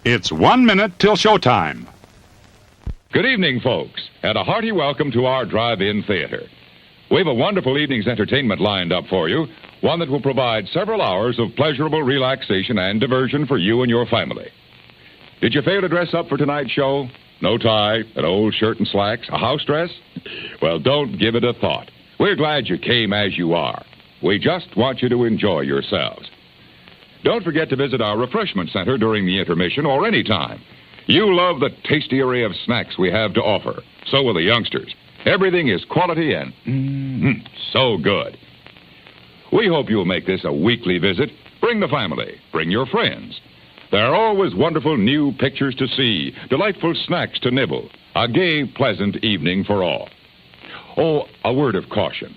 It's 1 minute till showtime. Good evening, folks, and a hearty welcome to our drive-in theater. We have a wonderful evening's entertainment lined up for you, one that will provide several hours of pleasurable relaxation and diversion for you and your family. Did you fail to dress up for tonight's show? No tie, an old shirt and slacks, a house dress? Well, don't give it a thought. We're glad you came as you are. We just want you to enjoy yourselves. Don't forget to visit our refreshment center during the intermission or any time. You love the tasty array of snacks we have to offer. So will the youngsters. Everything is quality and so good. We hope you'll make this a weekly visit. Bring the family. Bring your friends. There are always wonderful new pictures to see, delightful snacks to nibble, a gay, pleasant evening for all. Oh, a word of caution.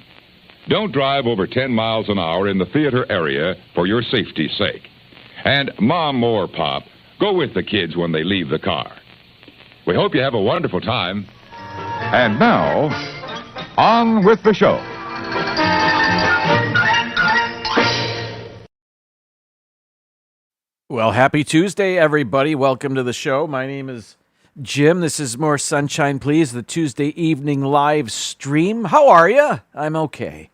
Don't drive over 10 miles an hour in the theater area for your safety's sake. And Mom or Pop, go with the kids when they leave the car. We hope you have a wonderful time. And now, on with the show. Well, happy Tuesday, everybody. Welcome to the show. My name is Jim. This is More Sunshine, Please, the Tuesday evening live stream. How are you? I'm okay.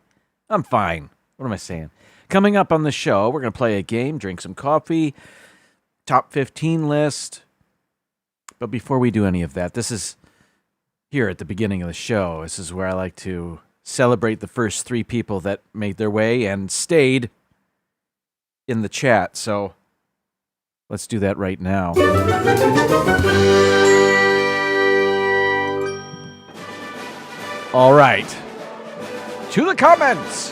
I'm fine. What am I saying? Coming up on the show, we're going to play a game, drink some coffee, top 15 list. But before we do any of that, this is here at the beginning of the show. This is where I like to celebrate the first 3 people that made their way and stayed in the chat. So let's do that right now. All right. To the comments.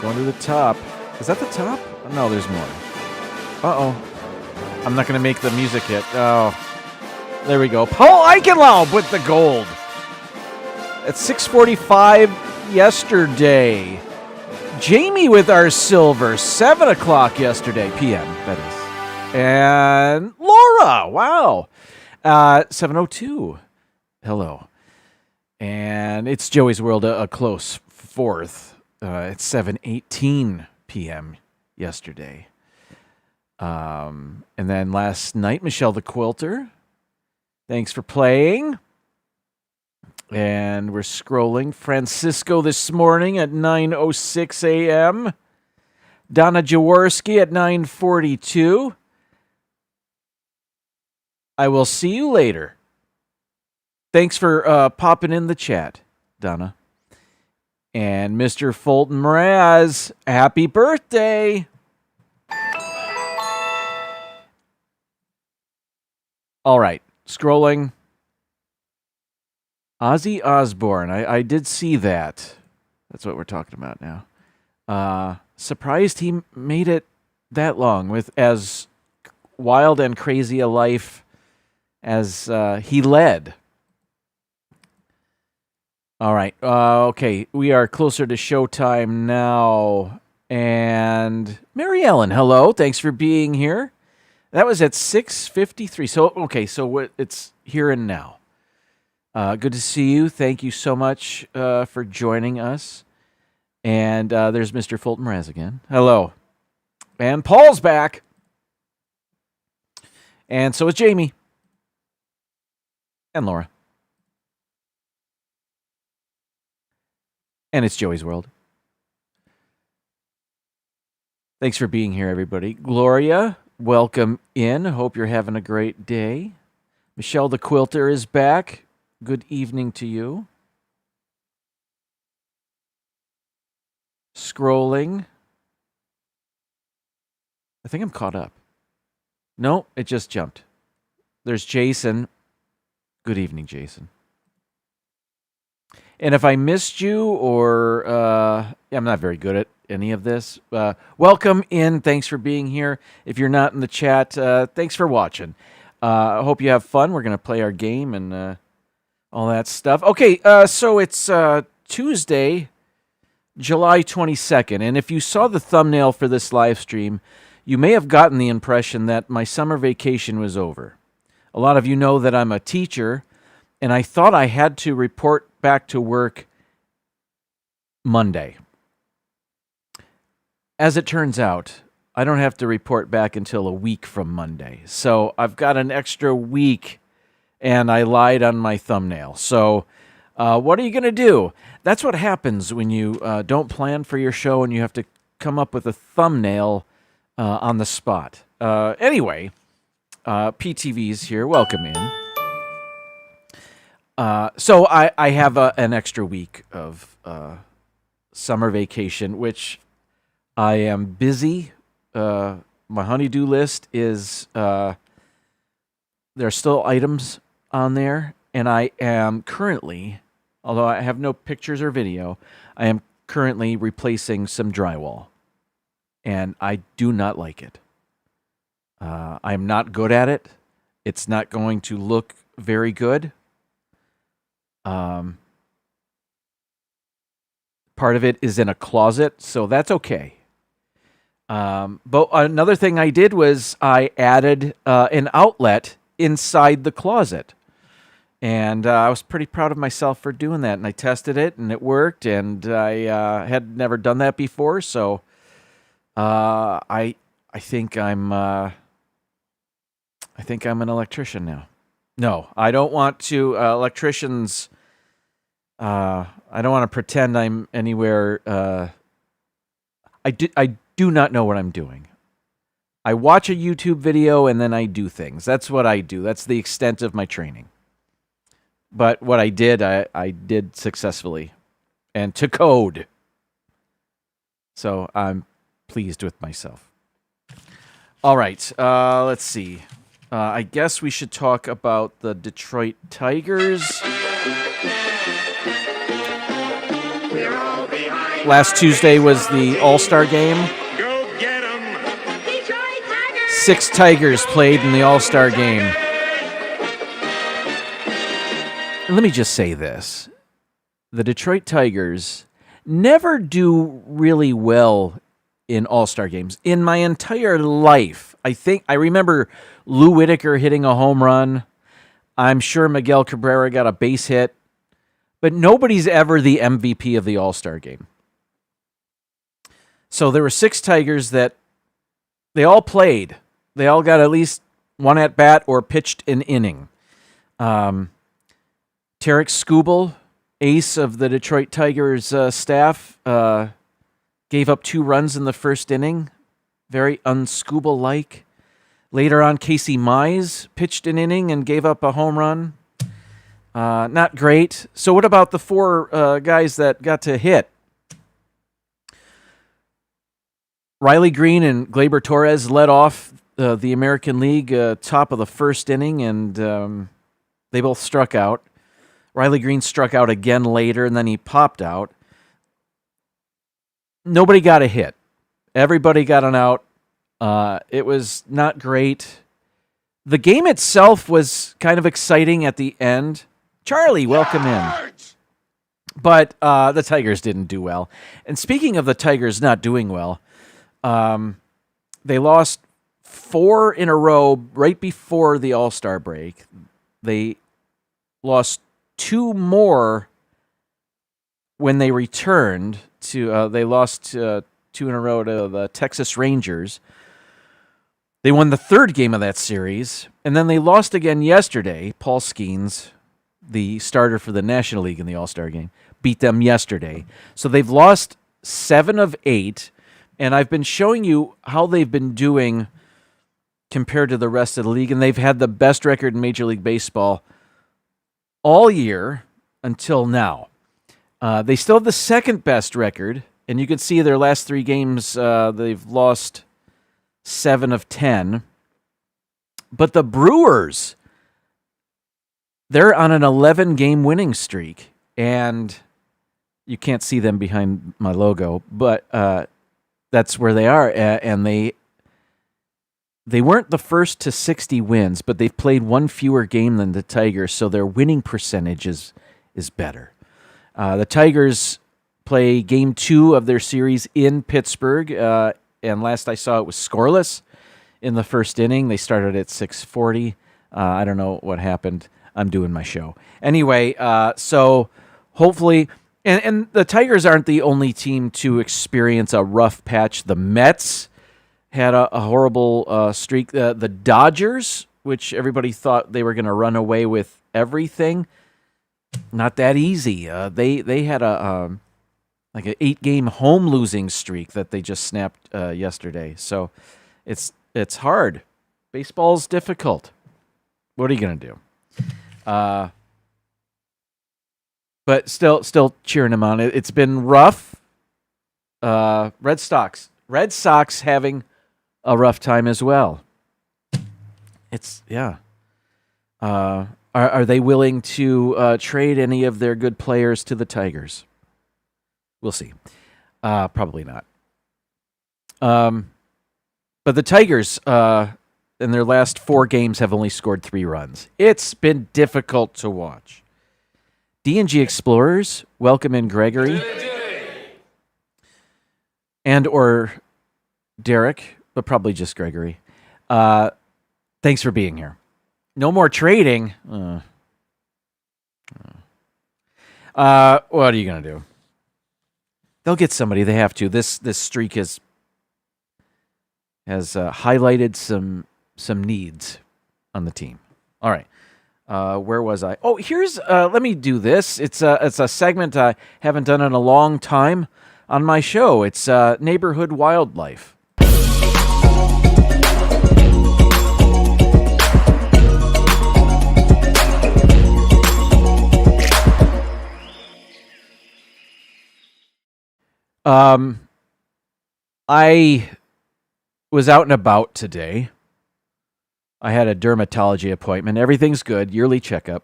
Going to the top. Is that the top? No, there's more. Uh-oh. I'm not going to make the music hit. Oh. There we go. Paul Eichenlaub with the gold. At 6:45 yesterday. Jamie with our silver. 7 o'clock yesterday. PM, that is. And Laura. Wow. 7:02. Hello. And it's Joey's World, a close fourth. It's 7:18 p.m. yesterday. And then last night, Michelle the Quilter. Thanks for playing. And we're scrolling. Francisco this morning at 9:06 a.m. Donna Jaworski at 9:42. I will see you later. Thanks for popping in the chat, Donna. And Mr. Fulton Mraz, happy birthday. All right, scrolling. Ozzy Osbourne, I did see that. That's what we're talking about now. Surprised he made it that long with as wild and crazy a life as he led. All right. Okay. We are closer to showtime now. And Mary Ellen, hello. Thanks for being here. That was at 6:53. So, okay. So it's here and now. Good to see you. Thank you so much for joining us. And there's Mr. Fulton Mraz again. Hello. And Paul's back. And so is Jamie. And Laura. And it's Joey's World. Thanks for being here, everybody. Gloria, welcome in. Hope you're having a great day. Michelle the Quilter is back. Good evening to you. Scrolling. I think I'm caught up. No, it just jumped. There's Jason. Good evening, Jason. And if I missed you or I'm not very good at any of this, welcome in. Thanks for being here. If you're not in the chat, thanks for watching. I hope you have fun. We're going to play our game and all that stuff. Okay, so it's Tuesday, July 22nd. And if you saw the thumbnail for this live stream, you may have gotten the impression that my summer vacation was over. A lot of you know that I'm a teacher, and I thought I had to report back to work Monday. As it turns out, I don't have to report back until a week from Monday. So I've got an extra week, and I lied on my thumbnail. So what are you going to do? That's what happens when you don't plan for your show and you have to come up with a thumbnail on the spot. Anyway, PTV's here. Welcome in. So I have an extra week of summer vacation, which I am busy. My honey-do list is there are still items on there, and I am currently, although I have no pictures or video, I am currently replacing some drywall, and I do not like it. I'm not good at it. It's not going to look very good. Part of it is in a closet, so that's okay. But another thing I did was I added an outlet inside the closet. And I was pretty proud of myself for doing that. And I tested it, and it worked. And I had never done that before, so I think I'm an electrician now. No, I don't want to. Electricians. I don't want to pretend I'm anywhere. I do not know what I'm doing. I watch a YouTube video and then I do things. That's what I do. That's the extent of my training. But what I did successfully, and to code. So I'm pleased with myself. All right, let's see. I guess we should talk about the Detroit Tigers. Last Tuesday was the All-Star game. Go get 'em. Detroit Tigers. 6 Tigers played in the All-Star game. And let me just say this. The Detroit Tigers never do really well in All-Star games. In my entire life, I remember Lou Whitaker hitting a home run. I'm sure Miguel Cabrera got a base hit. But nobody's ever the MVP of the All-Star game. So there were 6 Tigers that they all played. They all got at least one at-bat or pitched an inning. Tarek Skubal, ace of the Detroit Tigers staff, gave up 2 runs in the first inning. Very un-Skubal-like. Later on, Casey Mize pitched an inning and gave up a home run. Not great. So what about the 4 guys that got to hit? Riley Green and Gleyber Torres led off the American League top of the first inning, and they both struck out. Riley Green struck out again later, and then he popped out. Nobody got a hit. Everybody got an out. It was not great. The game itself was kind of exciting at the end. Charlie, welcome in. But the Tigers didn't do well. And speaking of the Tigers not doing well, they lost 4 in a row right before the All-Star break. They lost 2 more when they returned to. They lost 2 in a row to the Texas Rangers. They won the 3rd game of that series, and then they lost again yesterday. Paul Skeens, the starter for the National League in the All-Star game, beat them yesterday. So they've lost 7 of 8, and I've been showing you how they've been doing compared to the rest of the league, and they've had the best record in Major League Baseball all year until now. They still have the 2nd best record, and you can see their last 3 games, they've lost 7 of 10. But the Brewers, they're on an 11-game winning streak, and you can't see them behind my logo, but that's where they are. And they weren't the first to 60 wins, but they've played 1 fewer game than the Tigers, so their winning percentage is better. The Tigers play Game 2 of their series in Pittsburgh, and last I saw it was scoreless in the first inning. They started at 6:40. I don't know what happened. I'm doing my show. Anyway, so hopefully, and the Tigers aren't the only team to experience a rough patch. The Mets had a horrible streak. The Dodgers, which everybody thought they were going to run away with everything, not that easy. They had like an 8-game home losing streak that they just snapped yesterday. So it's hard. Baseball's difficult. What are you going to do? But still cheering them on. It's been rough. Red Sox having a rough time as well. Are they willing to trade any of their good players to the Tigers? We'll see. Probably not. But the Tigers, in their last 4 games, have only scored 3 runs. It's been difficult to watch. D&G Explorers, welcome in Gregory. And or Derek, but probably just Gregory. Thanks for being here. No more trading. What are you going to do? They'll get somebody. They have to. This streak has highlighted some needs on the team. All right. Where was I? Oh, here's let me do this. It's a segment I haven't done in a long time on my show. It's Neighborhood Wildlife. I was out and about today. I had a dermatology appointment. Everything's good. Yearly checkup.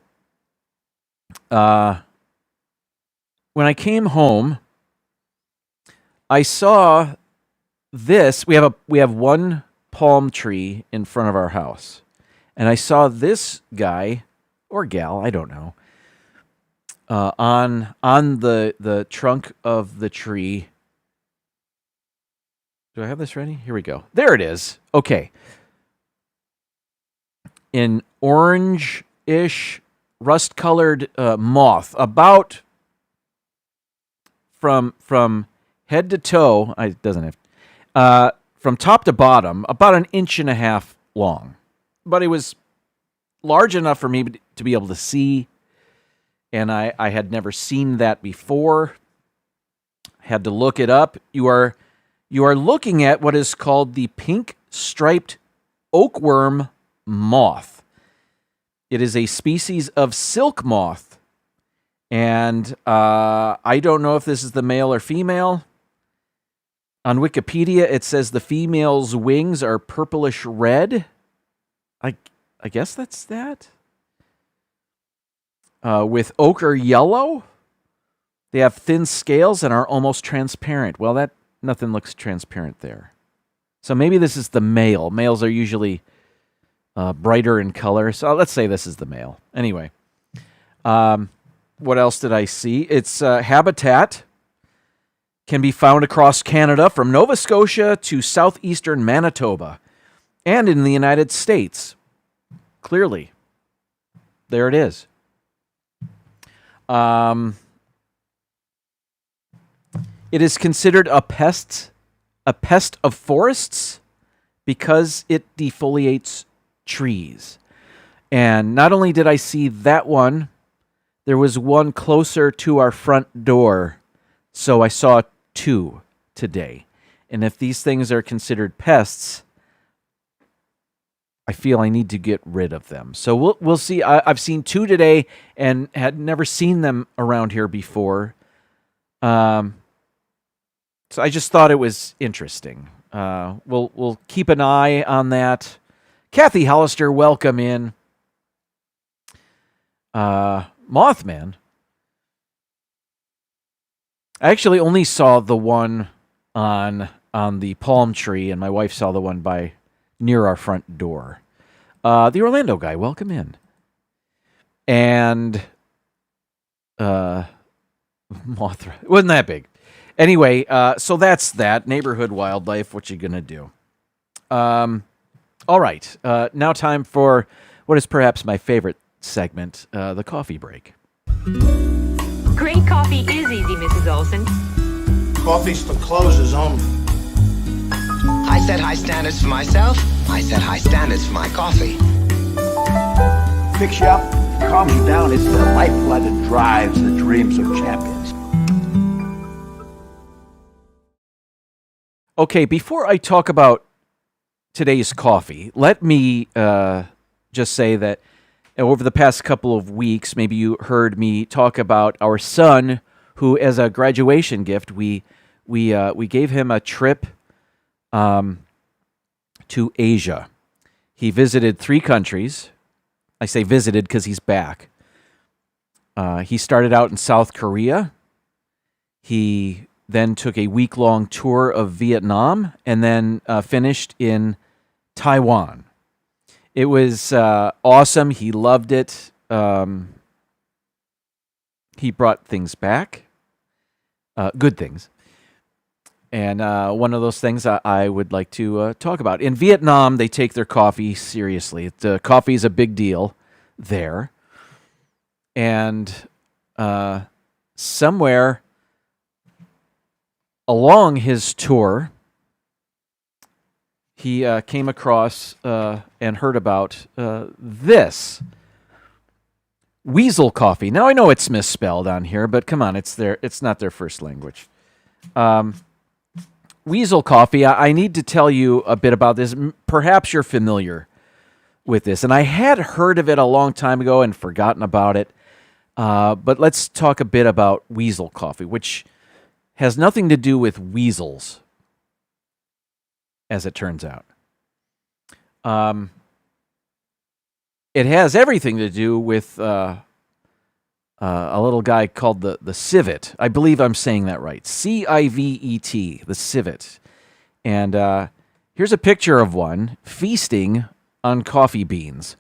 When I came home, I saw this. We have one palm tree in front of our house, and I saw this guy or gal, I don't know, on the trunk of the tree. Do I have this ready? Here we go. There it is. Okay. An orange-ish, rust-colored moth, about from head to toe. It doesn't have from top to bottom, about 1.5 inches long. But it was large enough for me to be able to see, and I had never seen that before. Had to look it up. You are looking at what is called the pink-striped oakworm moth. It is a species of silk moth, and I don't know if this is the male or female. On Wikipedia, it says the female's wings are purplish red. I guess that's that. With ochre yellow. They have thin scales and are almost transparent. Well, nothing looks transparent there. So maybe this is the male. Males are usually brighter in color. So let's say this is the male. Anyway, what else did I see? Its habitat can be found across Canada from Nova Scotia to southeastern Manitoba and in the United States. Clearly. There it is. It is considered a pest of forests because it defoliates trees. And not only did I see that one, there was one closer to our front door. So I saw 2 today. And if these things are considered pests, I feel I need to get rid of them. So we'll see. I've seen 2 today and had never seen them around here before. So I just thought it was interesting. We'll keep an eye on that. Kathy Hollister, welcome in. Mothman. I actually only saw the one on the palm tree, and my wife saw the one near our front door. The Orlando guy, welcome in. And Mothra, it wasn't that big. Anyway, so that's that. Neighborhood wildlife, what you gonna do? All right, now time for what is perhaps my favorite segment, the coffee break. Great coffee is easy, Mrs. Olson. Coffee's for closers only. I set high standards for myself. I set high standards for my coffee. Picks you up, calms you down. It's the lifeblood that drives the dreams of champions. Okay, before I talk about today's coffee, let me just say that over the past couple of weeks, maybe you heard me talk about our son, who, as a graduation gift, we gave him a trip to Asia. He visited 3 countries. I say visited because he's back. He started out in South Korea. He then took a week-long tour of Vietnam, and then finished in Taiwan. It was awesome. He loved it. He brought things back, good things. And one of those things I would like to talk about. In Vietnam, they take their coffee seriously. Coffee is a big deal there. And somewhere along his tour, he came across and heard about this Weasel coffee. Now, I know it's misspelled on here, but come on, it's not their first language. Weasel coffee, I need to tell you a bit about this. Perhaps you're familiar with this, and I had heard of it a long time ago and forgotten about it. But let's talk a bit about Weasel coffee, which has nothing to do with weasels, as it turns out. It has everything to do with a little guy called the civet. I believe I'm saying that right. C-I-V-E-T, the civet. And here's a picture of one feasting on coffee beans,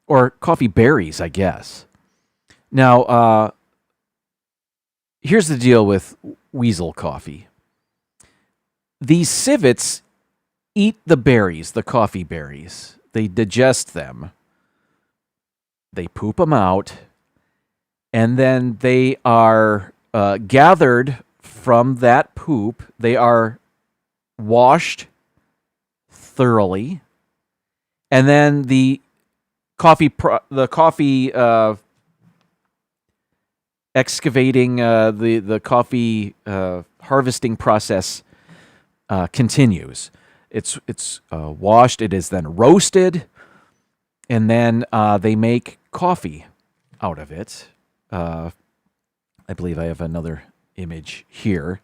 or coffee berries, I guess. Now, here's the deal with weasel coffee. These civets eat the berries, the coffee berries. They digest them. They poop them out. And then they are gathered from that poop. They are washed thoroughly. And then the coffee excavating, the coffee harvesting process continues. It's washed. It is then roasted, and then they make coffee out of it. I believe I have another image here,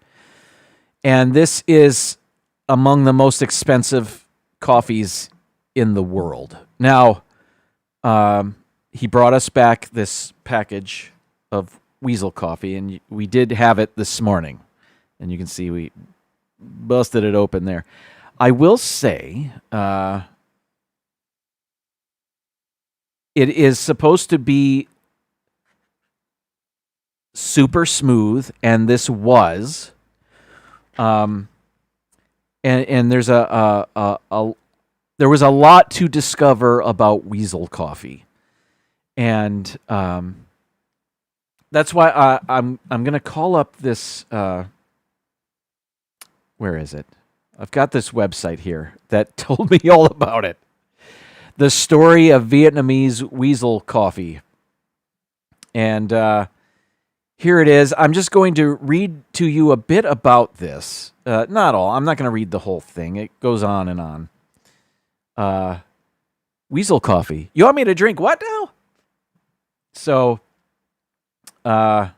and this is among the most expensive coffees in the world. Now, he brought us back this package of Weasel coffee, and we did have it this morning, and you can see we busted it open there. I will say it is supposed to be super smooth, and this was. And there's there was a lot to discover about Weasel coffee, and that's why I'm going to call up this. Where is it? I've got this website here that told me all about it. The story of Vietnamese Weasel coffee. And here it is. I'm just going to read to you a bit about this. Not all. I'm not going to read the whole thing. It goes on and on. Weasel coffee. You want me to drink what now? So, I'll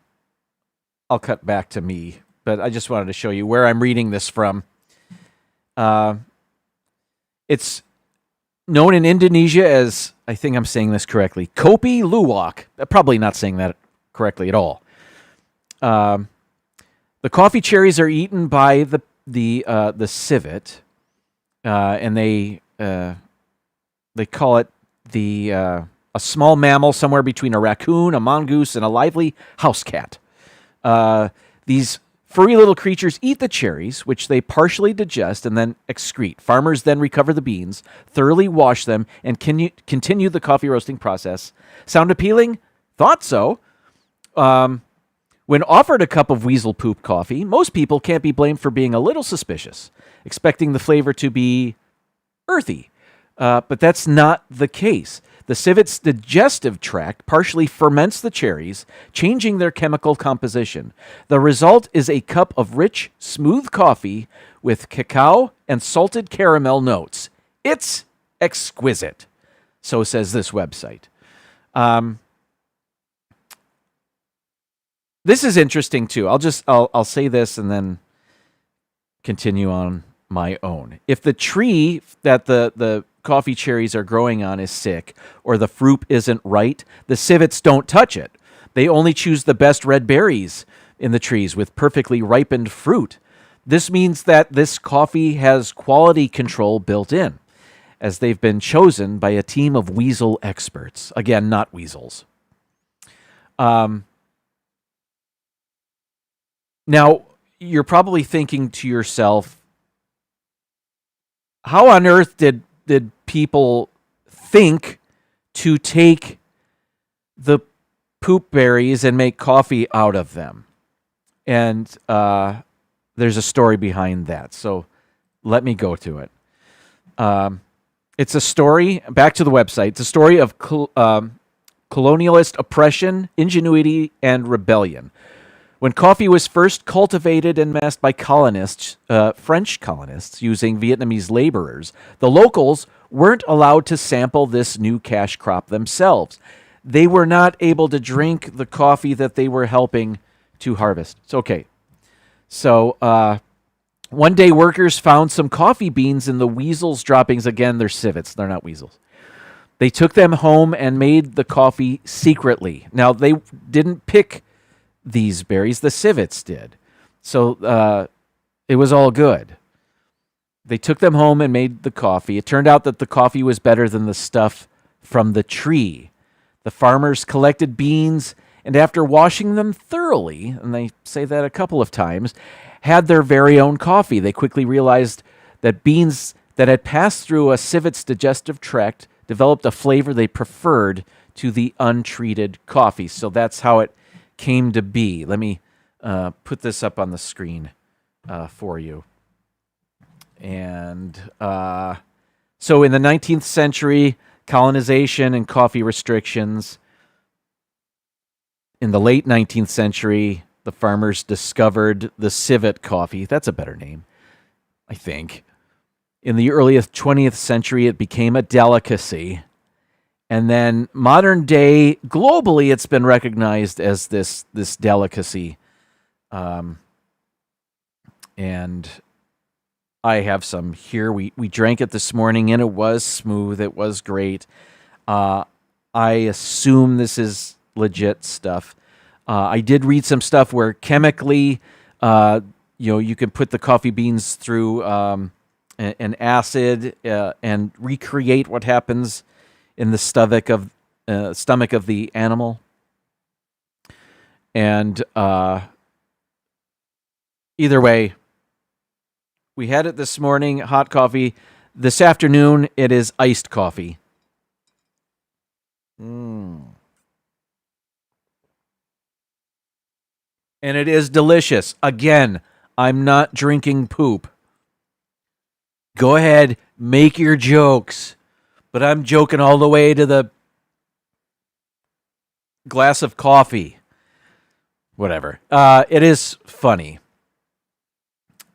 cut back to me. But I just wanted to show you where I'm reading this from. It's known in Indonesia as, I think I'm saying this correctly, Kopi Luwak. Probably not saying that correctly at all. The coffee cherries are eaten by the civet, and they call it a small mammal somewhere between a raccoon, a mongoose, and a lively house cat. These furry little creatures eat the cherries, which they partially digest and then excrete. Farmers then recover the beans, thoroughly wash them, and continue the coffee roasting process. Sound appealing? Thought so. When offered a cup of weasel poop coffee, most people can't be blamed for being a little suspicious, expecting the flavor to be earthy. But that's not the case. The civet's digestive tract partially ferments the cherries, changing their chemical composition. The result is a cup of rich, smooth coffee with cacao and salted caramel notes. It's exquisite, so says this website. This is interesting too. I'll say this and then continue on my own. If the tree that the coffee cherries are growing on is sick or the fruit isn't right, the civets don't touch it. They only choose the best red berries in the trees with perfectly ripened fruit. This means that this coffee has quality control built in, as they've been chosen by a team of weasel experts. Again, not weasels. Now, you're probably thinking to yourself, how on earth did people think to take the poop berries and make coffee out of them? And there's a story behind that. So let me go to it. It's a story, back to the website, it's a story of colonialist oppression, ingenuity, and rebellion. When coffee was first cultivated en masse by colonists, French colonists using Vietnamese laborers, the locals weren't allowed to sample this new cash crop themselves. They were not able to drink the coffee that they were helping to harvest. It's okay. So one day workers found some coffee beans in the weasels' droppings. Again, they're civets. They're not weasels. They took them home and made the coffee secretly. Now, they didn't pick these berries, the civets did. So it was all good. They took them home and made the coffee. It turned out that the coffee was better than the stuff from the tree. The farmers collected beans, and after washing them thoroughly, and they say that a couple of times, had their very own coffee. They quickly realized that beans that had passed through a civet's digestive tract developed a flavor they preferred to the untreated coffee. So that's how it came to be. Let me put this up on the screen for you. And so in the 19th century, colonization and coffee restrictions. In the late 19th century, the farmers discovered the civet coffee. That's a better name, I think. In the early 20th century, it became a delicacy. And then modern day, globally, it's been recognized as this delicacy. And I have some here. We drank it this morning, and it was smooth. It was great. I assume this is legit stuff. I did read some stuff where chemically, you can put the coffee beans through an acid and recreate what happens in the stomach of the animal. And either way, we had it this morning, hot coffee. This afternoon, it is iced coffee. And it is delicious. Again, I'm not drinking poop. Go ahead, make your jokes. But I'm joking all the way to the glass of coffee. Whatever. It is funny.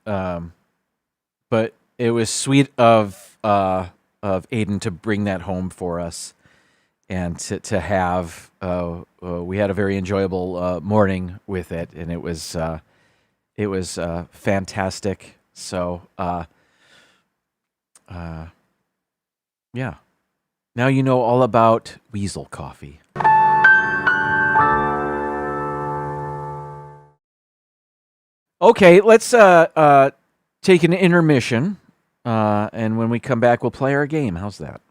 But it was sweet of Aiden to bring that home for us, and to have. We had a very enjoyable morning with it, and it was fantastic. So, yeah. Now you know all about weasel coffee. Okay, let's take an intermission, and when we come back, we'll play our game. How's that?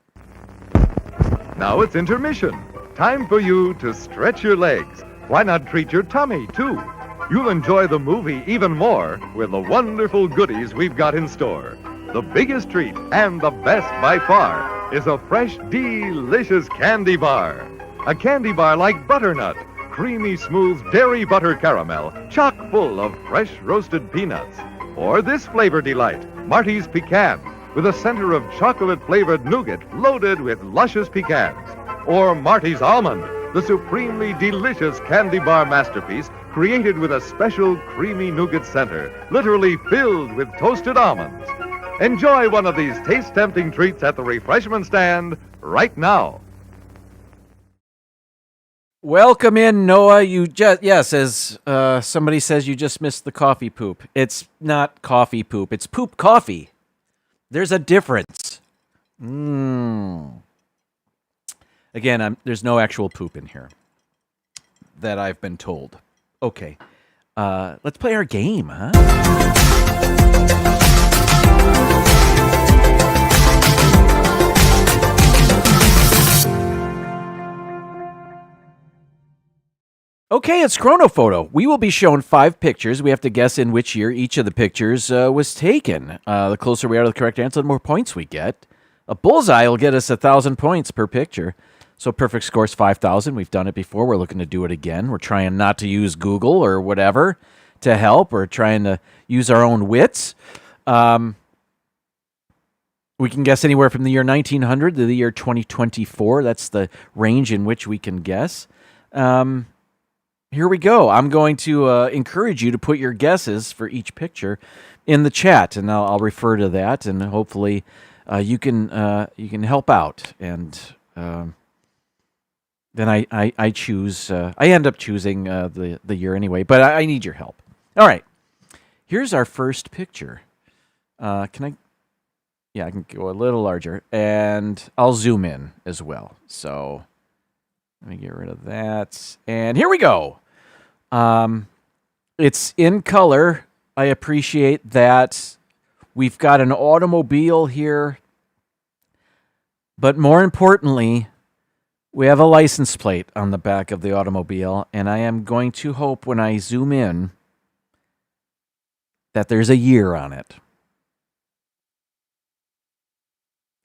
Now it's intermission. Time for you to stretch your legs. Why not treat your tummy, too? You'll enjoy the movie even more with the wonderful goodies we've got in store. The biggest treat, and the best by far, is a fresh, delicious candy bar. A candy bar like butternut, creamy smooth dairy butter caramel, chock full of fresh roasted peanuts. Or this flavor delight, Marty's Pecan, with a center of chocolate-flavored nougat loaded with luscious pecans. Or Marty's Almond, the supremely delicious candy bar masterpiece created with a special creamy nougat center, literally filled with toasted almonds. Enjoy one of these taste-tempting treats at the refreshment stand right now. Welcome in, Noah. Yes, as somebody says, you just missed the coffee poop. It's not coffee poop. It's poop coffee. There's a difference. Again, there's no actual poop in here that I've been told. Okay, let's play our game, huh? Okay, it's Chronophoto. We will be shown 5 pictures. We have to guess in which year each of the pictures was taken. The closer we are to the correct answer, the more points we get. A bullseye will get us 1,000 points per picture. So perfect score is 5,000. We've done it before. We're looking to do it again. We're trying not to use Google or whatever to help. We're trying to use our own wits. We can guess anywhere from the year 1900 to the year 2024. That's the range in which we can guess. Here we go. I'm going to encourage you to put your guesses for each picture in the chat, and I'll refer to that, and hopefully you can help out. And then I choose. I end up choosing the year anyway, but I need your help. All right. Here's our first picture. Can I? Yeah, I can go a little larger, and I'll zoom in as well. So let me get rid of that, and here we go. It's in color. I appreciate that. We've got an automobile here, but more importantly, we have a license plate on the back of the automobile, and I am going to hope when I zoom in that there's a year on it.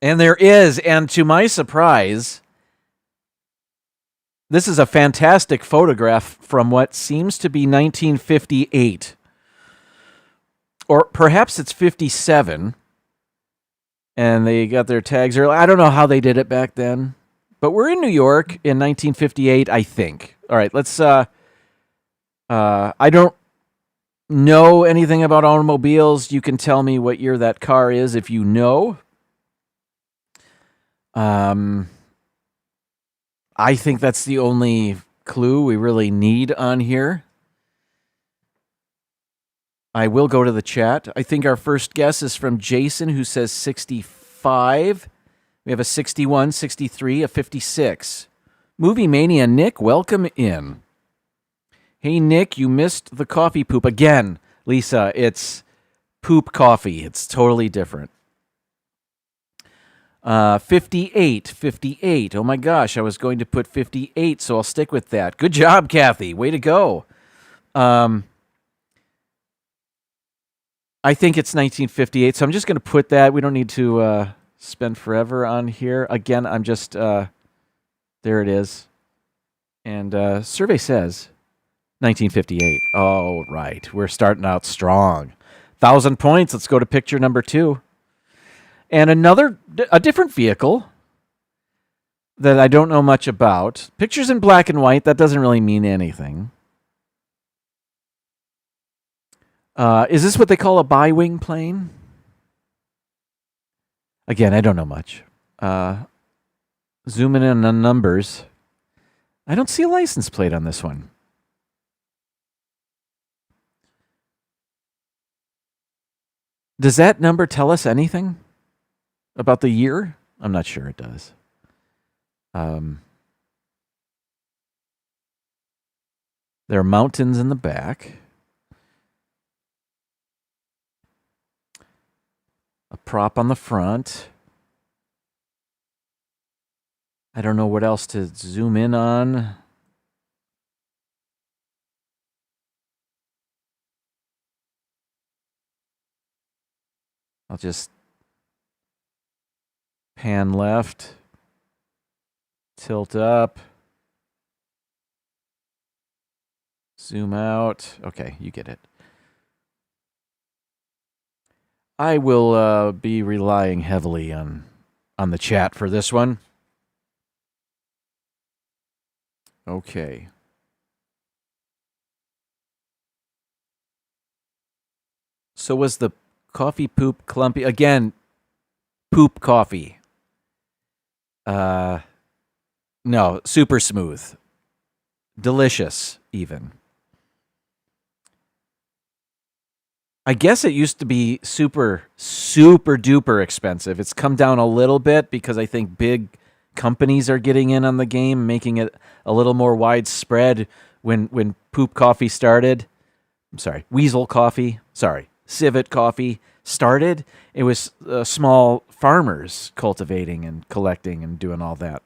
And there is, and to my surprise, this is a fantastic photograph from what seems to be 1958. Or perhaps it's 57. And they got their tags early. I don't know how they did it back then. But we're in New York in 1958, I think. All right, let's... I don't know anything about automobiles. You can tell me what year that car is if you know. I think that's the only clue we really need on here. I will go to the chat. I think our first guess is from Jason, who says 65. We have a 61, 63, a 56. Movie Mania Nick, welcome in. Hey, Nick, you missed the coffee poop. Again, Lisa, it's poop coffee. It's totally different. 58. Oh my gosh, I was going to put 58, so I'll stick with that. Good job, Kathy. Way to go. I think it's 1958, so I'm just going to put that. We don't need to spend forever on here. Again, I'm just, there it is. And survey says 1958. Oh, right. We're starting out strong. 1,000 points. Let's go to picture number 2. And a different vehicle that I don't know much about. Pictures in black and white, that doesn't really mean anything. Is this what they call a bi-wing plane? Again, I don't know much. Zooming in on numbers. I don't see a license plate on this one. Does that number tell us anything about the year? I'm not sure it does. There are mountains in the back. A prop on the front. I don't know what else to zoom in on. I'll just pan left, tilt up. Zoom out. Okay, you get it. I will be relying heavily on the chat for this one. Okay. So was the coffee poop clumpy? Again, poop coffee. No, super smooth. Delicious, even. I guess it used to be super, super duper expensive. It's come down a little bit because I think big companies are getting in on the game, making it a little more widespread. When poop coffee started, Weasel coffee, Civet coffee started, it was small farmers cultivating and collecting and doing all that.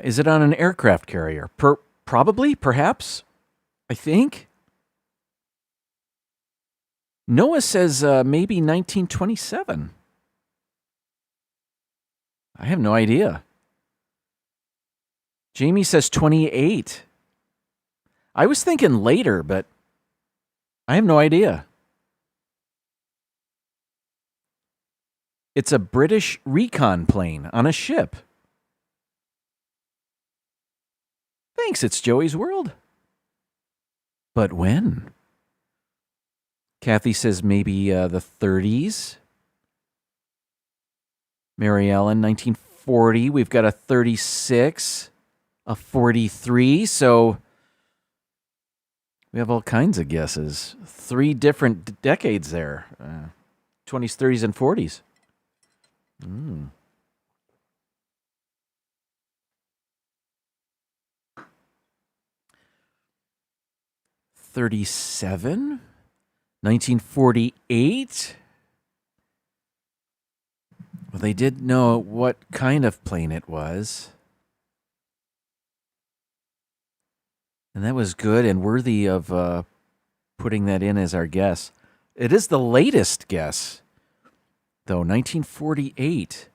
Is it on an aircraft carrier? Probably, perhaps, I think. Noah says maybe 1927. I have no idea. Jamie says 28. I was thinking later, but I have no idea. It's a British recon plane on a ship. Thanks, it's Joey's World. But when? Kathy says maybe the 30s. Mary Ellen, 1940. We've got a 36, a 43. So we have all kinds of guesses. 3 different decades there. 20s, 30s, and 40s. 37, 1948. Well, they did know what kind of plane it was. And that was good and worthy of putting that in as our guess. It is the latest guess, though, 1948.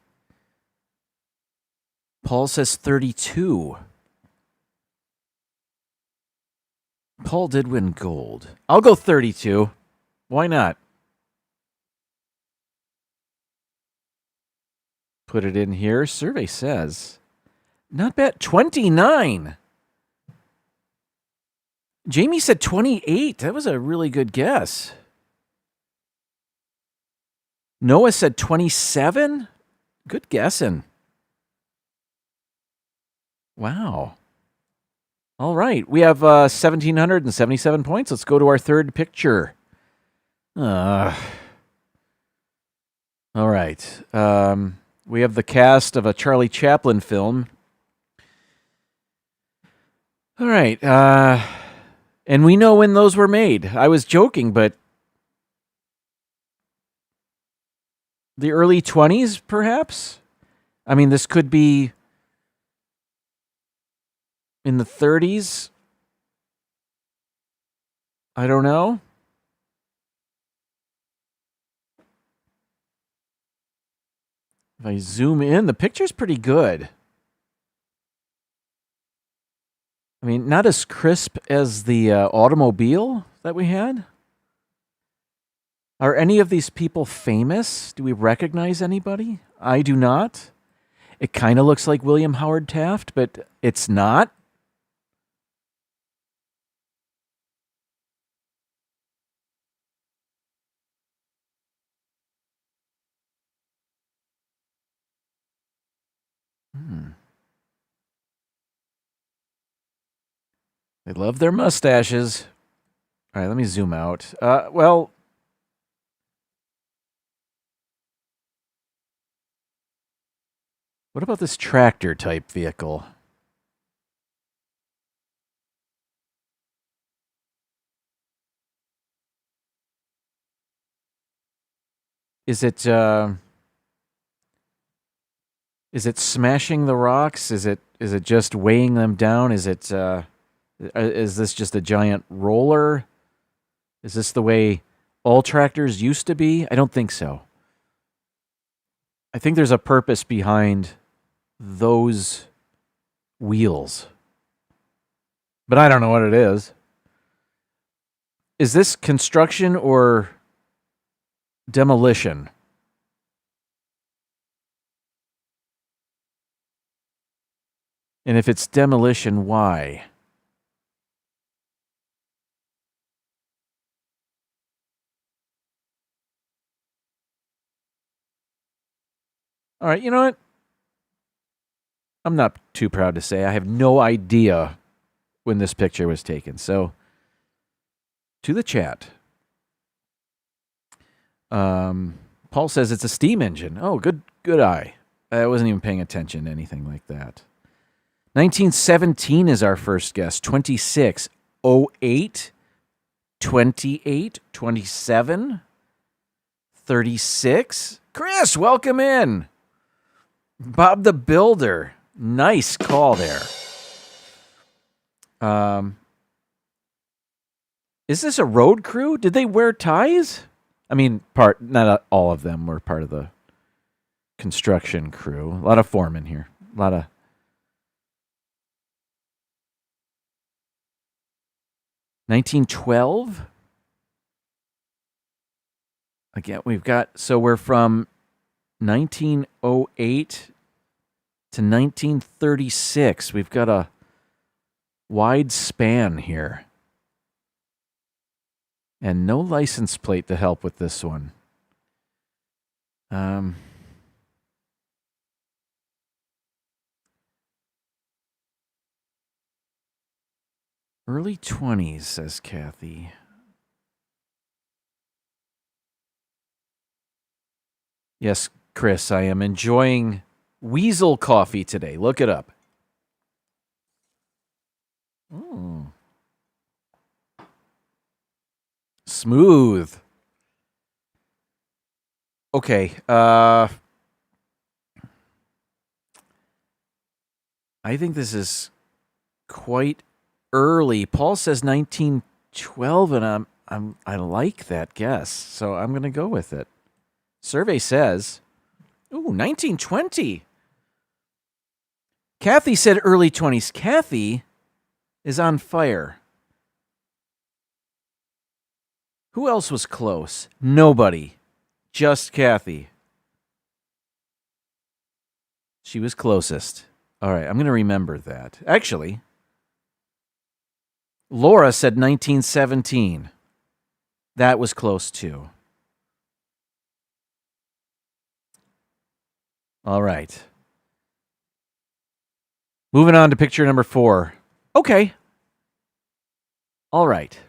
Paul says 32. Paul did win gold. I'll go 32. Why not? Put it in here. Survey says. Not bad. 29. Jamie said 28. That was a really good guess. Noah said 27. Good guessing. Wow. All right. We have 1,777 points. Let's go to our third picture. All right. We have the cast of a Charlie Chaplin film. All right. And we know when those were made. I was joking, but the early 20s, perhaps? I mean, this could be in the 30s. I don't know. If I zoom in, the picture's pretty good. I mean, not as crisp as the automobile that we had. Are any of these people famous? Do we recognize anybody? I do not. It kind of looks like William Howard Taft, but it's not. They love their mustaches. All right, let me zoom out. Well, what about this tractor type vehicle? Is it smashing the rocks? Is it just weighing them down? Is this just a giant roller? Is this the way all tractors used to be? I don't think so. I think there's a purpose behind those wheels. But I don't know what it is. Is this construction or demolition? And if it's demolition, why? All right, you know what? I'm not too proud to say I have no idea when this picture was taken. So, to the chat. Paul says it's a steam engine. Oh, good eye. I wasn't even paying attention to anything like that. 1917 is our first guess. 26. 08. 28. 27. 36. Chris, welcome in. Bob the Builder. Nice call there. Is this a road crew? Did they wear ties? I mean, not all of them were part of the construction crew. A lot of foremen here. A lot of 1912. Again, we're from 1908 to 1936. We've got a wide span here. And no license plate to help with this one. Early 20s, says Kathy. Yes, Chris, I am enjoying Weasel coffee today. Look it up. Smooth. Okay. I think this is quite early. Paul says 1912, and I like that guess, so I'm going to go with it. Survey says, 1920. Kathy said early 20s. Kathy is on fire. Who else was close? Nobody. Just Kathy. She was closest. All right, I'm going to remember that. Actually, Laura said 1917. That was close too. All right. Moving on to picture number 4. Okay. All right.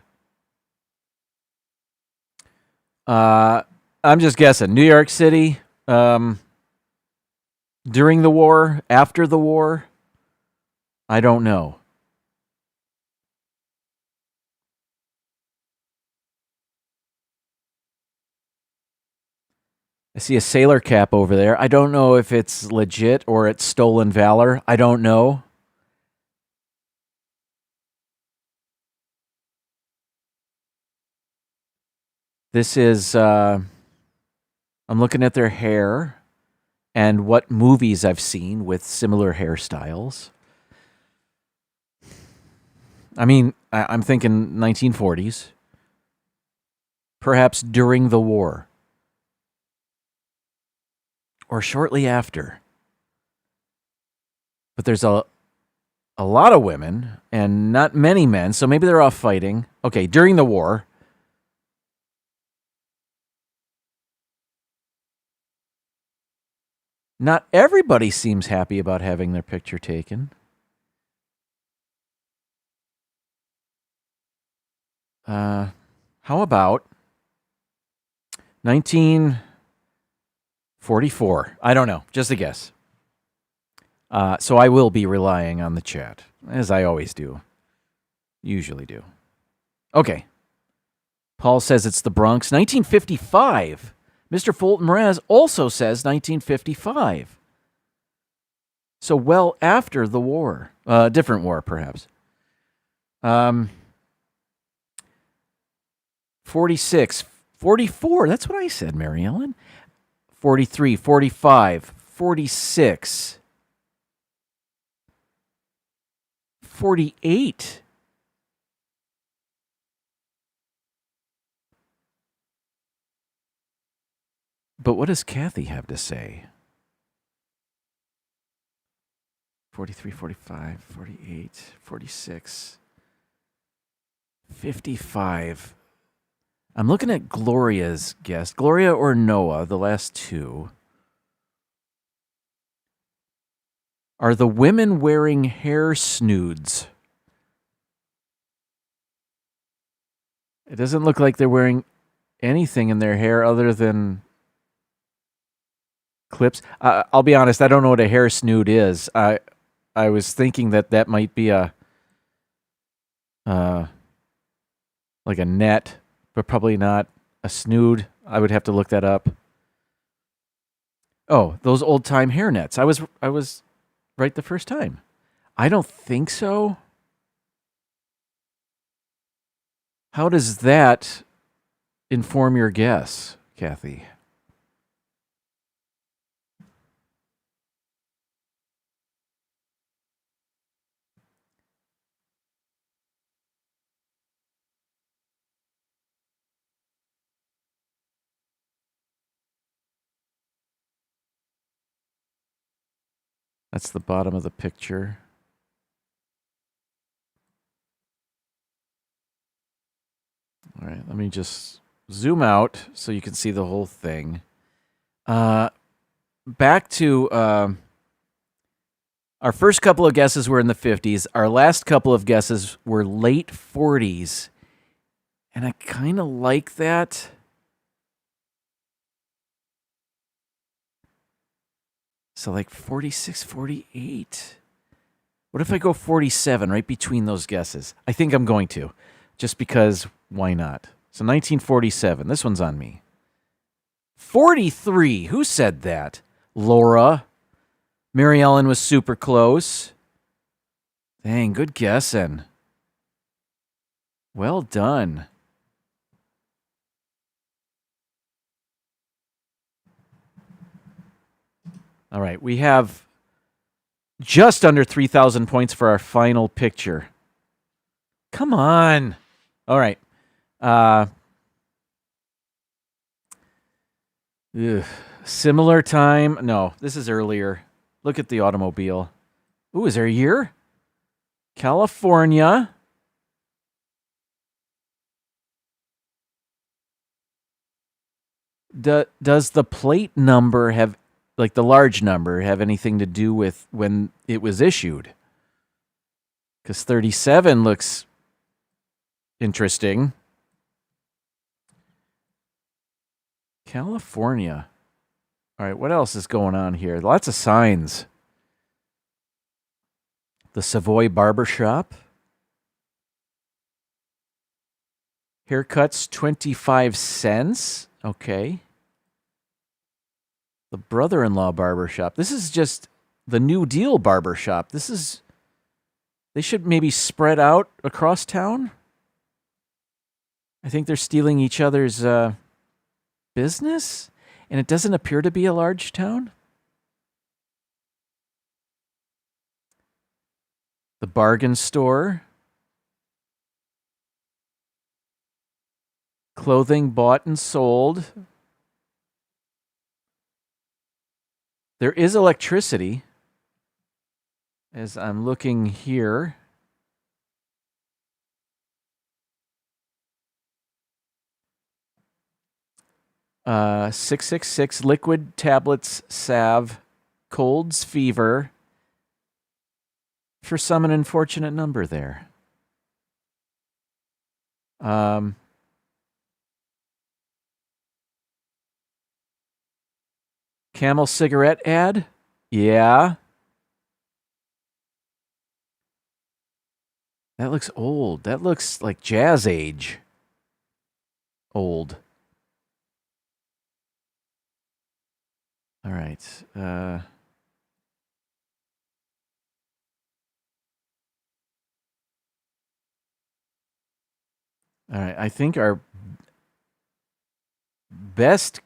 I'm just guessing. New York City, during the war, after the war, I don't know. I see a sailor cap over there. I don't know if it's legit or it's stolen valor. I don't know. This is, I'm looking at their hair and what movies I've seen with similar hairstyles. I mean, I'm thinking 1940s. Perhaps during the war. Or shortly after. But there's a lot of women and not many men, so maybe they're off fighting. Okay, during the war. Not everybody seems happy about having their picture taken. How about 1944? I don't know. Just a guess. So I will be relying on the chat, as I always do. Usually do. Okay. Paul says it's the Bronx. 1955. Mr. Fulton Mraz also says 1955. So well after the war. Different war, perhaps. 46. 44. That's what I said, Mary Ellen. 43. 45. 46. 48. But what does Kathy have to say? 43, 45, 48, 46, 55. I'm looking at Gloria's guess. Gloria or Noah, the last two. Are the women wearing hair snoods? It doesn't look like they're wearing anything in their hair other than clips. I'll be honest, I don't know what a hair snood is. I was thinking that might be a like a net, but probably not a snood. I would have to look that up. Oh, those old-time hair nets. I was right the first time. I don't think so. How does that inform your guess, Kathy? That's the bottom of the picture. All right, let me just zoom out so you can see the whole thing. Back to our first couple of guesses were in the 50s. Our last couple of guesses were late 40s. And I kind of like that. So like 46, 48. What if I go 47 right between those guesses? I think I'm going to, just because why not? So 1947. This one's on me. 43. Who said that? Laura. Mary Ellen was super close. Dang, good guessing. Well done. All right, we have just under 3,000 points for our final picture. Come on. All right. Similar time. No, this is earlier. Look at the automobile. Ooh, is there a year? California. Does the plate number have, like the large number, have anything to do with when it was issued? Because 37 looks interesting. California. All right, what else is going on here? Lots of signs. The Savoy Barbershop. Haircuts 25 cents. Okay. The Brother-in-Law Barbershop. This is just the New Deal Barbershop. They should maybe spread out across town. I think they're stealing each other's business, and it doesn't appear to be a large town. The bargain store. Clothing bought and sold. There is electricity, as I'm looking here. Uh, 666 liquid tablets salve, colds fever. For some, an unfortunate number there. Camel cigarette ad? Yeah. That looks old. That looks like jazz age. Old. All right. All right. I think our best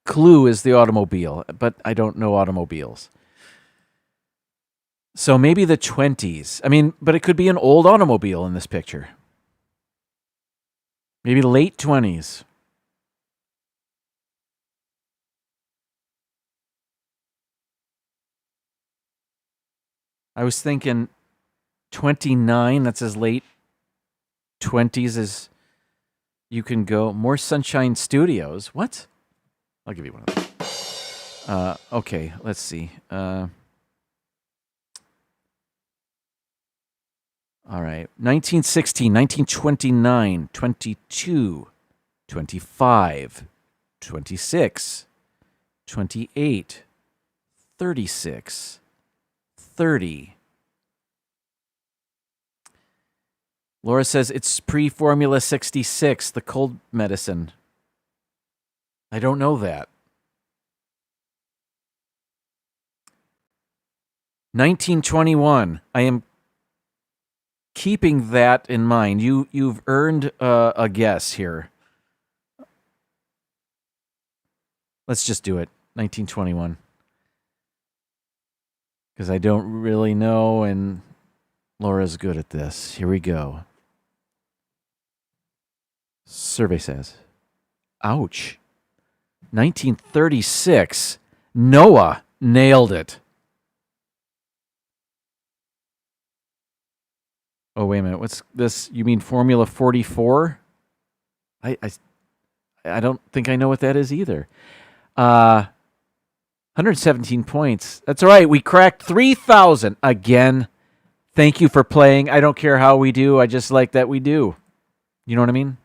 clue is the automobile, but I don't know automobiles. So maybe the 20s. I mean, but it could be an old automobile in this picture. Maybe late 20s. I was thinking 29, that's as late 20s as you can go. More Sunshine Studios. What? I'll give you one of those. Okay, let's see. All right. 1916, 1929, 22, 25, 26, 28, 36, 30. Laura says it's pre-Formula 66, the cold medicine. I don't know that. 1921. I am keeping that in mind. You've earned a guess here. Let's just do it. 1921. Because I don't really know, and Laura's good at this. Here we go. Survey says, ouch. 1936. Noah nailed it. Oh, wait a minute. What's this? You mean Formula 44? I don't think I know what that is either. 117 points. That's all right. We cracked 3,000 again. Thank you for playing. I don't care how we do. I just like that we do. You know what I mean?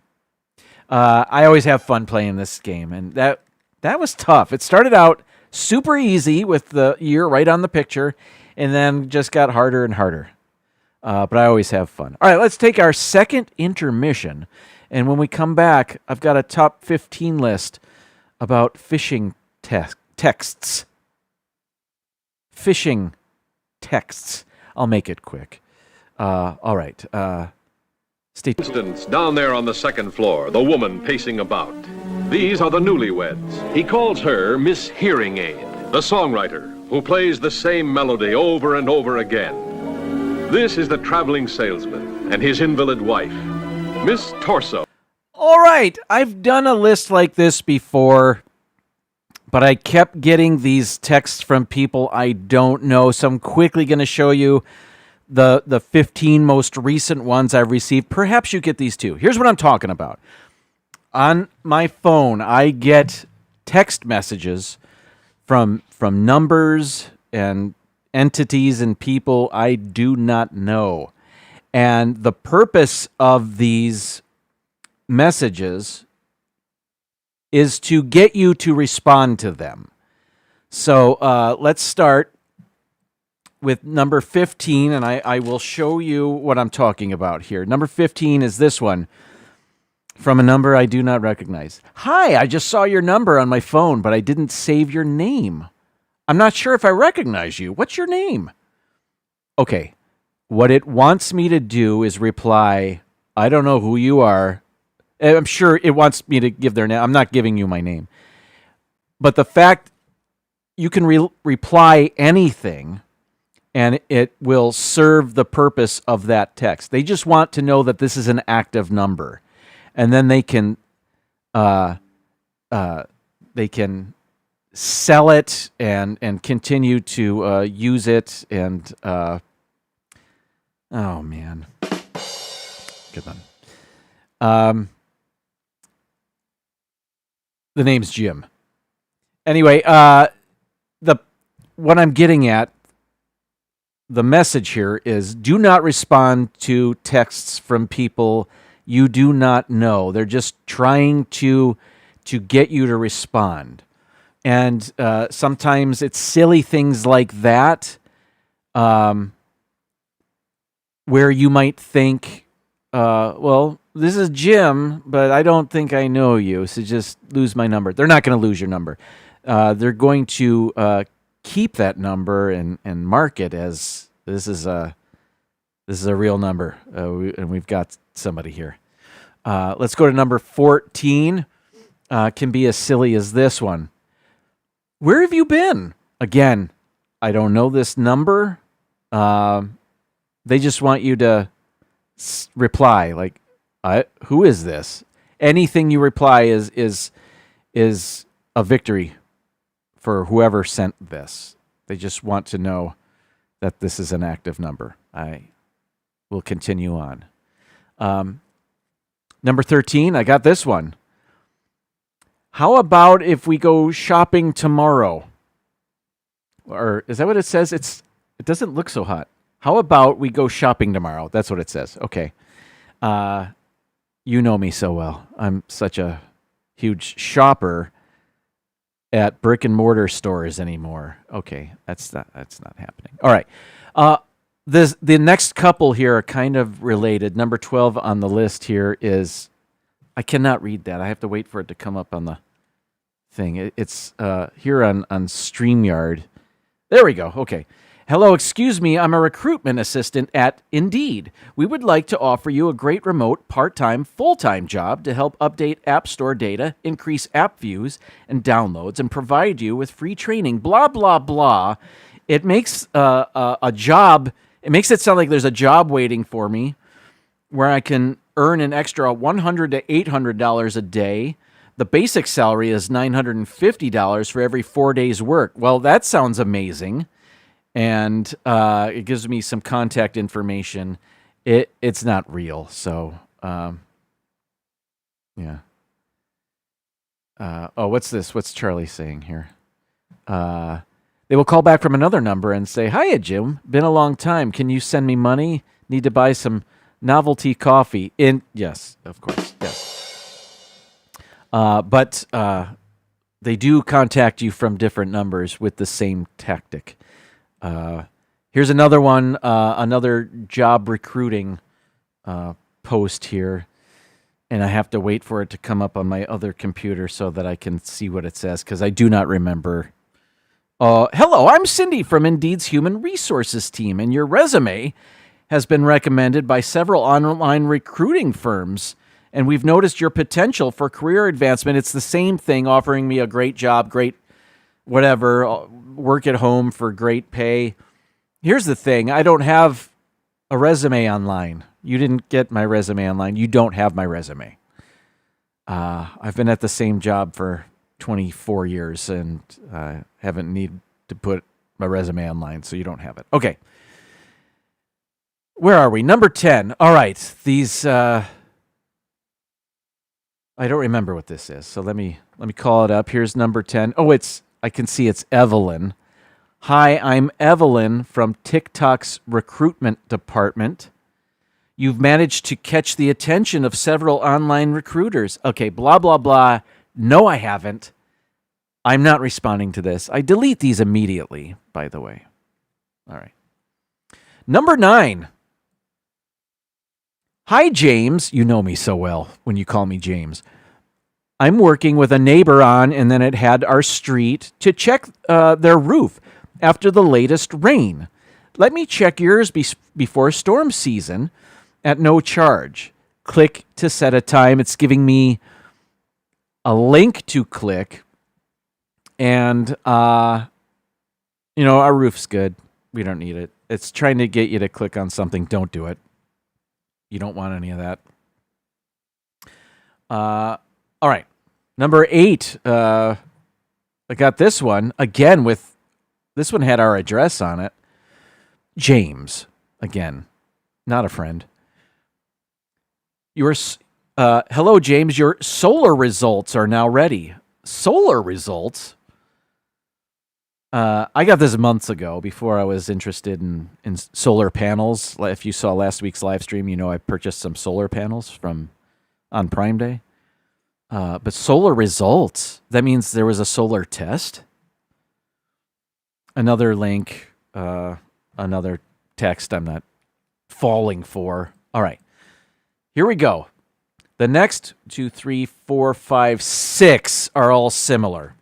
I always have fun playing this game, and that was tough. It started out super easy with the year right on the picture, and then just got harder and harder. But I always have fun. All right, let's take our second intermission. And when we come back, I've got a top 15 list about phishing texts. Phishing texts. I'll make it quick. All right. Stay tuned. Instance, down there on the second floor, the woman pacing about. These are the newlyweds. He calls her Miss Hearing Aid, the songwriter who plays the same melody over and over again. This is the traveling salesman and his invalid wife, Miss Torso. All right, I've done a list like this before, but I kept getting these texts from people I don't know, so I'm quickly going to show you the 15 most recent ones I've received. Perhaps you get these too. Here's what I'm talking about. On my phone, I get text messages from numbers and entities and people I do not know. And the purpose of these messages is to get you to respond to them. So let's start with number 15, and I will show you what I'm talking about here. Number 15 is this one from a number I do not recognize. Hi, I just saw your number on my phone, but I didn't save your name. I'm not sure if I recognize you. What's your name? Okay. What it wants me to do is reply, I don't know who you are. I'm sure it wants me to give their name. I'm not giving you my name. But the fact you can reply anything, and it will serve the purpose of that text. They just want to know that this is an active number. And then they can sell it and continue to use it. And oh man, good one. The name's Jim. Anyway, what I'm getting at, the message here is: do not respond to texts from people you do not know. They're just trying to get you to respond. And sometimes it's silly things like that, where you might think, well, this is Jim, but I don't think I know you, so just lose my number. They're not going to lose your number. They're going to keep that number and mark it as this is a real number, and we've got somebody here. Let's go to number 14. Can be as silly as this one. Where have you been? Again, I don't know this number, They just want you to reply like, "Who is this?" Anything you reply is a victory for whoever sent this. They just want to know that this is an active number. I will continue on. Number 13, I got this one. How about if we go shopping tomorrow? Or is that what it says? It doesn't look so hot. How about we go shopping tomorrow? That's what it says. Okay. You know me so well. I'm such a huge shopper at brick and mortar stores anymore. Okay, that's not happening. All right. The next couple here are kind of related. Number 12 on the list here is, I cannot read that. I have to wait for it to come up on the thing. It's here on StreamYard. There we go. Okay. Hello, excuse me. I'm a recruitment assistant at Indeed. We would like to offer you a great remote, part-time, full-time job to help update App Store data, increase app views and downloads, and provide you with free training. Blah, blah, blah. It makes a job. It makes it sound like there's a job waiting for me where I can earn an extra $100 to $800 a day. The basic salary is $950 for every 4 days' work. Well, that sounds amazing. And it gives me some contact information. It's not real, so yeah. What's this? What's Charlie saying here? They will call back from another number and say, "Hiya, Jim. Been a long time. Can you send me money? Need to buy some novelty coffee." Yes, of course, yes. But they do contact you from different numbers with the same tactic. Here's another one, another job recruiting post here, and I have to wait for it to come up on my other computer so that I can see what it says, because I do not remember. Hello, I'm Cindy from Indeed's Human Resources team, and your resume has been recommended by several online recruiting firms, and we've noticed your potential for career advancement. It's the same thing, offering me a great job, great whatever, work at home for great pay. Here's the thing. I don't have a resume online. You didn't get my resume online. You don't have my resume. I've been at the same job for 24 years and haven't needed to put my resume online, so you don't have it. Okay. Where are we? Number 10. All right. These I don't remember what this is, so let me call it up. Here's number 10. Oh, I can see it's Evelyn. Hi, I'm Evelyn from TikTok's recruitment department. You've managed to catch the attention of several online recruiters. Okay, blah, blah, blah. No, I haven't. I'm not responding to this. I delete these immediately, by the way. All right. Number 9. Hi, James. You know me so well when you call me James. I'm working with a neighbor on, and then it had our street, to check their roof after the latest rain. Let me check yours before storm season at no charge. Click to set a time. It's giving me a link to click. And, our roof's good. We don't need it. It's trying to get you to click on something. Don't do it. You don't want any of that. All right. Number 8. I got this one again with, this one had our address on it. James, again, not a friend. Hello, James. Your solar results are now ready. Solar results? I got this months ago before I was interested in solar panels. If you saw last week's live stream, you know I purchased some solar panels on Prime Day. But solar results, that means there was a solar test. Another link, another text I'm not falling for. All right, here we go. The next 2, 3, 4, 5, 6 are all similar.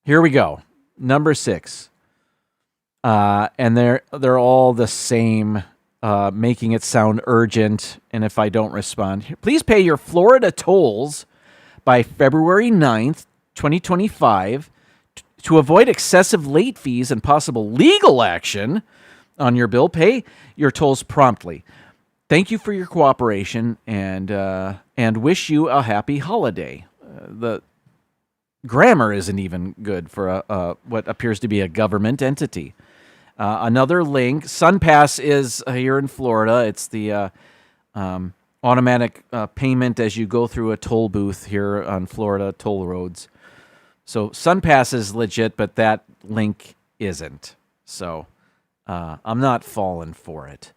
Here we go. Number 6. And they're all the same, making it sound urgent. And if I don't respond, please pay your Florida tolls by February 9th, 2025. To avoid excessive late fees and possible legal action on your bill, pay your tolls promptly. Thank you for your cooperation and wish you a happy holiday. The grammar isn't even good for what appears to be a government entity. Another link, SunPass is here in Florida. It's the automatic payment as you go through a toll booth here on Florida toll roads. So SunPass is legit, but that link isn't. So I'm not falling for it.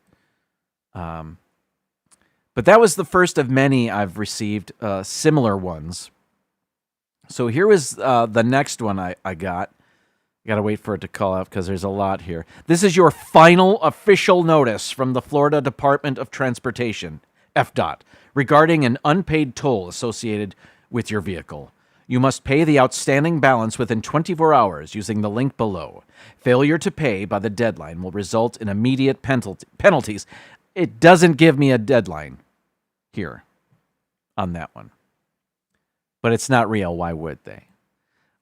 But that was the first of many I've received, similar ones. So here was the next one I got. I got to wait for it to call out because there's a lot here. This is your final official notice from the Florida Department of Transportation, FDOT, regarding an unpaid toll associated with your vehicle. You must pay the outstanding balance within 24 hours using the link below. Failure to pay by the deadline will result in immediate penalties. It doesn't give me a deadline here on that one. But it's not real. Why would they?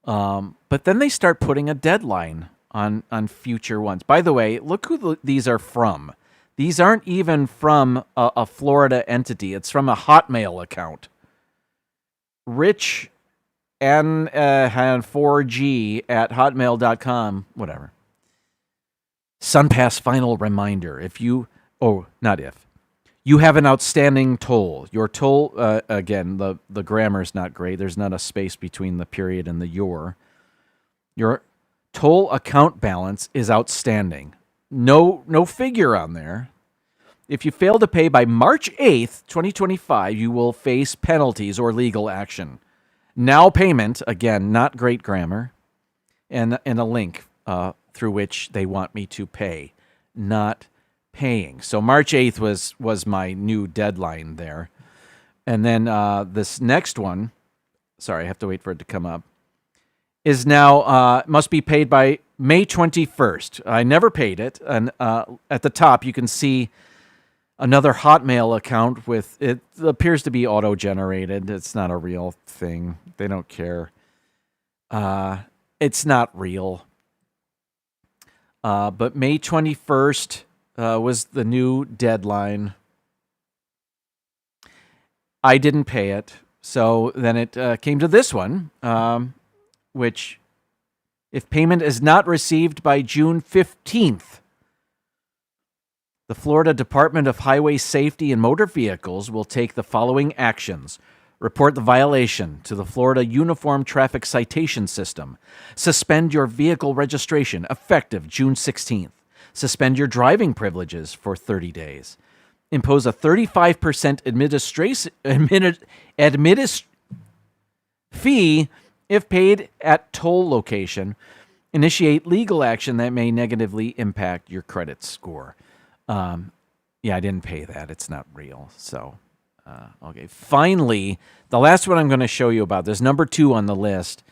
But then they start putting a deadline on future ones. By the way, look who these are from. These aren't even from a Florida entity. It's from a Hotmail account. Rich N4G at hotmail.com, whatever. SunPass final reminder. You have an outstanding toll. Your toll, again, the grammar's not great. There's not a space between the period and the your. Your toll account balance is outstanding. No figure on there. If you fail to pay by March 8th, 2025, you will face penalties or legal action. Now payment, again, not great grammar, and a link through which they want me to pay, not paying. So March 8th was my new deadline there. And then this next one, sorry, I have to wait for it to come up, is now must be paid by May 21st. I never paid it. And at the top, you can see another Hotmail account with, it appears to be auto-generated. It's not a real thing. They don't care. It's not real. But May 21st was the new deadline. I didn't pay it. So then it came to this one, which, if payment is not received by June 15th, the Florida Department of Highway Safety and Motor Vehicles will take the following actions. Report the violation to the Florida Uniform Traffic Citation System. Suspend your vehicle registration effective June 16th. Suspend your driving privileges for 30 days. Impose a 35% fee if paid at toll location. Initiate legal action that may negatively impact your credit score. Yeah, I didn't pay that. It's not real. So, okay. Finally, the last one I'm going to show you about, this number 2 on the list,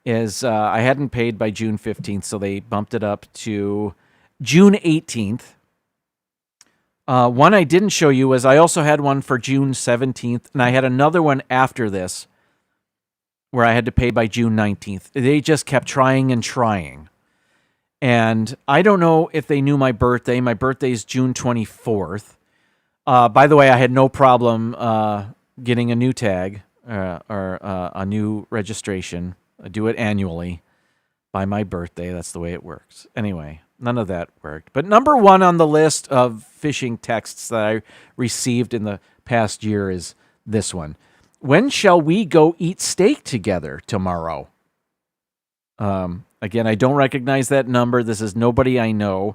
is I hadn't paid by June 15th, so they bumped it up to June 18th. One I didn't show you was I also had one for June 17th, and I had another one after this where I had to pay by June 19th. They just kept trying and trying. And I don't know if they knew my birthday. My birthday is June 24th. By the way, I had no problem getting a new tag or a new registration. I do it annually by my birthday. That's the way it works. Anyway, none of that worked. But number 1 on the list of phishing texts that I received in the past year is this one. When shall we go eat steak together tomorrow? Again, I don't recognize that number. This is nobody I know.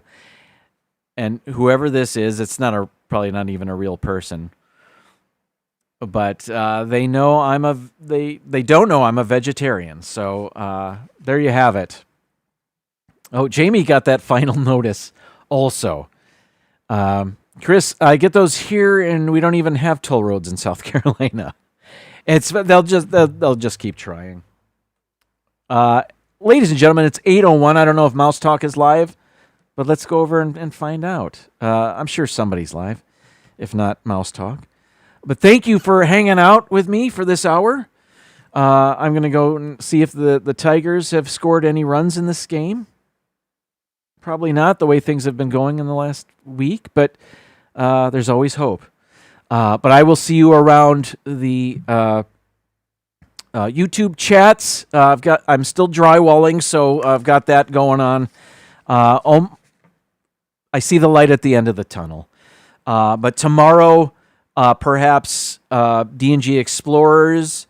And whoever this is, it's probably not even a real person. But they know they don't know I'm a vegetarian. So there you have it. Oh, Jamie got that final notice also. Chris, I get those here, and we don't even have toll roads in South Carolina. They'll just keep trying. Ladies and gentlemen, it's 8:01. I don't know if Mouse Talk is live, but let's go over and find out. I'm sure somebody's live, if not Mouse Talk. But thank you for hanging out with me for this hour. I'm going to go and see if the Tigers have scored any runs in this game. Probably not, the way things have been going in the last week, but there's always hope. But I will see you around the YouTube chats. I'm still drywalling, so I've got that going on. I see the light at the end of the tunnel. But tomorrow, perhaps D&G Explorers,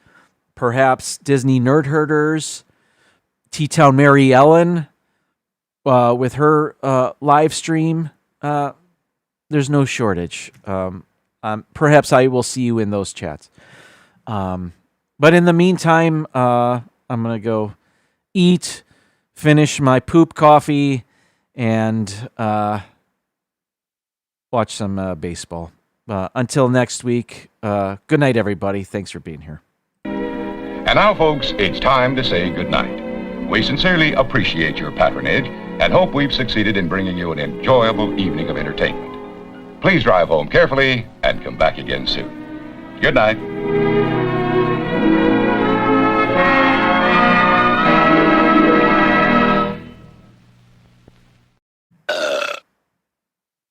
perhaps Disney Nerd Herders, T-Town Mary Ellen with her live stream. There's no shortage. Perhaps I will see you in those chats. But in the meantime, I'm going to go eat, finish my poop coffee, and watch some baseball. Until next week, good night, everybody. Thanks for being here. And now, folks, it's time to say goodnight. We sincerely appreciate your patronage and hope we've succeeded in bringing you an enjoyable evening of entertainment. Please drive home carefully and come back again soon. Good night.